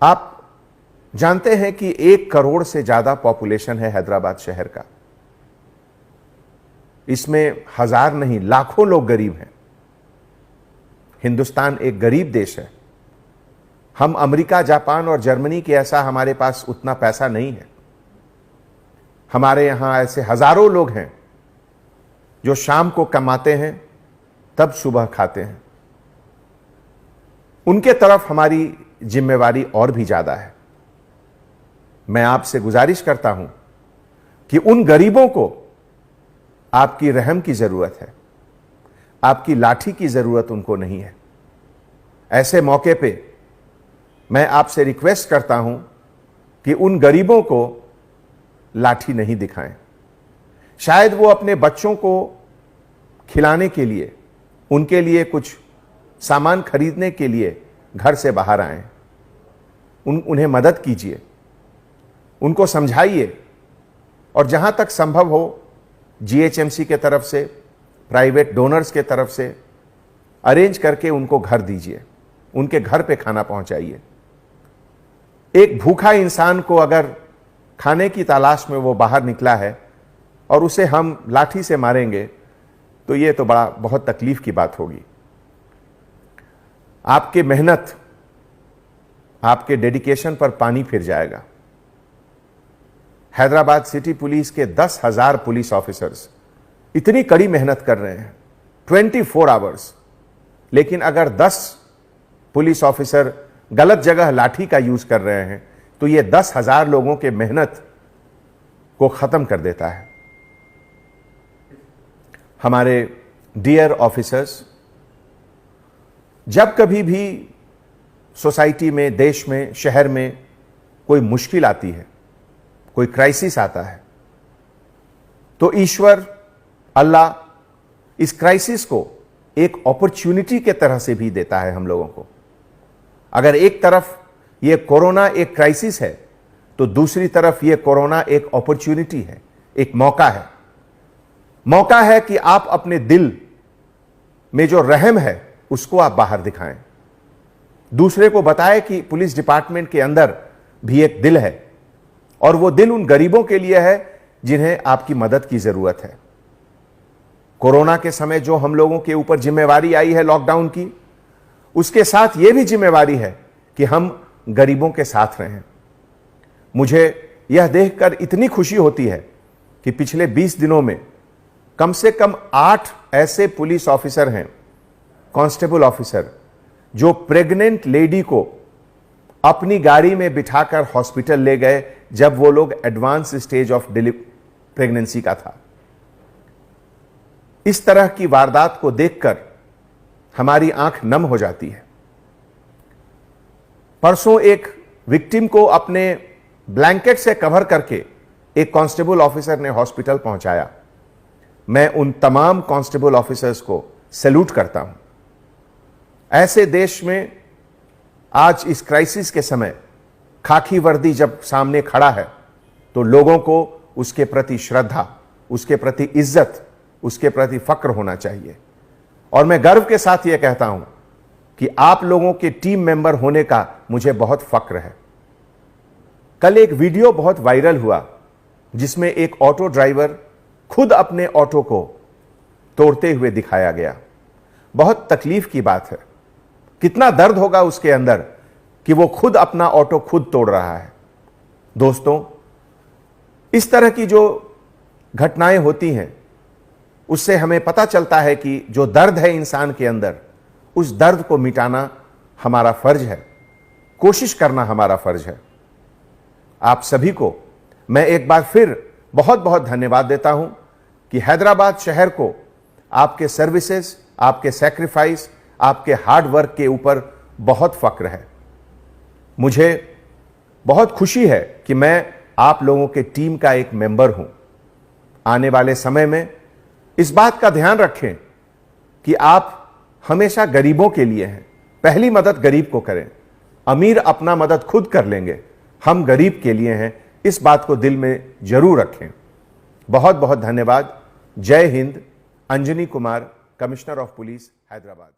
आप जानते हैं कि 1 करोड़ से ज्यादा पॉपुलेशन है हैदराबाद शहर का। इसमें हजार नहीं लाखों लोग गरीब हैं। हिंदुस्तान एक गरीब देश है। हम अमेरिका, जापान और जर्मनी के ऐसा हमारे पास उतना पैसा नहीं है। हमारे यहां ऐसे हजारों लोग हैं जो शाम को कमाते हैं तब सुबह खाते हैं। उनके तरफ हमारी जिम्मेवारी और भी ज्यादा है। मैं आपसे गुजारिश करता हूं कि उन गरीबों को आपकी रहम की जरूरत है, आपकी लाठी की जरूरत उनको नहीं है। ऐसे मौके पे मैं आपसे रिक्वेस्ट करता हूं कि उन गरीबों को लाठी नहीं दिखाएं। शायद वो अपने बच्चों को खिलाने के लिए, उनके लिए कुछ सामान खरीदने के लिए घर से बाहर आए। उन्हें मदद कीजिए, उनको समझाइए और जहां तक संभव हो जीएचएमसी के तरफ से, प्राइवेट डोनर्स के तरफ से अरेंज करके उनको घर दीजिए, उनके घर पे खाना पहुंचाइए। एक भूखा इंसान को अगर खाने की तलाश में वो बाहर निकला है और उसे हम लाठी से मारेंगे तो ये तो बहुत तकलीफ की बात होगी। आपके मेहनत, आपके डेडिकेशन पर पानी फिर जाएगा। हैदराबाद सिटी पुलिस के 10,000 पुलिस ऑफिसर्स इतनी कड़ी मेहनत कर रहे हैं 24 आवर्स, लेकिन अगर 10 पुलिस ऑफिसर गलत जगह लाठी का यूज कर रहे हैं तो यह 10,000 लोगों के मेहनत को खत्म कर देता है। हमारे डियर ऑफिसर्स, जब कभी भी सोसाइटी में, देश में, शहर में कोई मुश्किल आती है, कोई क्राइसिस आता है, तो ईश्वर, अल्लाह इस क्राइसिस को एक अपॉर्चुनिटी के तरह से भी देता है हम लोगों को। अगर एक तरफ ये कोरोना एक क्राइसिस है तो दूसरी तरफ ये कोरोना एक अपॉर्चुनिटी है, एक मौका है। मौका है कि आप अपने दिल में जो रहम है उसको आप बाहर दिखाएं, दूसरे को बताएं कि पुलिस डिपार्टमेंट के अंदर भी एक दिल है और वो दिल उन गरीबों के लिए है जिन्हें आपकी मदद की जरूरत है। कोरोना के समय जो हम लोगों के ऊपर जिम्मेवारी आई है लॉकडाउन की, उसके साथ यह भी जिम्मेवारी है कि हम गरीबों के साथ रहें। मुझे यह देखकर इतनी खुशी होती है कि पिछले 20 दिनों में कम से कम 8 ऐसे पुलिस ऑफिसर हैं, कांस्टेबल ऑफिसर, जो प्रेग्नेंट लेडी को अपनी गाड़ी में बिठाकर हॉस्पिटल ले गए जब वो लोग एडवांस स्टेज ऑफ प्रेगनेंसी का था। इस तरह की वारदात को देखकर हमारी आंख नम हो जाती है। परसों एक विक्टिम को अपने ब्लैंकेट से कवर करके एक कांस्टेबल ऑफिसर ने हॉस्पिटल पहुंचाया। मैं उन तमाम कांस्टेबल ऑफिसर्स को सैल्यूट करता हूं। ऐसे देश में आज इस क्राइसिस के समय खाकी वर्दी जब सामने खड़ा है तो लोगों को उसके प्रति श्रद्धा, उसके प्रति इज्जत, उसके प्रति फक्र होना चाहिए। और मैं गर्व के साथ यह कहता हूं कि आप लोगों के टीम मेंबर होने का मुझे बहुत फक्र है। कल एक वीडियो बहुत वायरल हुआ जिसमें एक ऑटो ड्राइवर खुद अपने ऑटो को तोड़ते हुए दिखाया गया। बहुत तकलीफ की बात है। कितना दर्द होगा उसके अंदर कि वो खुद अपना ऑटो खुद तोड़ रहा है। दोस्तों, इस तरह की जो घटनाएं होती हैं उससे हमें पता चलता है कि जो दर्द है इंसान के अंदर, उस दर्द को मिटाना हमारा फर्ज है, कोशिश करना हमारा फर्ज है। आप सभी को मैं एक बार फिर बहुत बहुत धन्यवाद देता हूं कि हैदराबाद शहर को आपके सर्विसेज, आपके सैक्रिफाइस, आपके हार्ड वर्क के ऊपर बहुत फक्र है। मुझे बहुत खुशी है कि मैं आप लोगों के टीम का एक मेंबर हूं। आने वाले समय में इस बात का ध्यान रखें कि आप हमेशा गरीबों के लिए हैं। पहली मदद गरीब को करें। अमीर अपना मदद खुद कर लेंगे, हम गरीब के लिए हैं। इस बात को दिल में जरूर रखें। बहुत बहुत धन्यवाद। जय Hind. Anjani Kumar, commissioner of police, Hyderabad.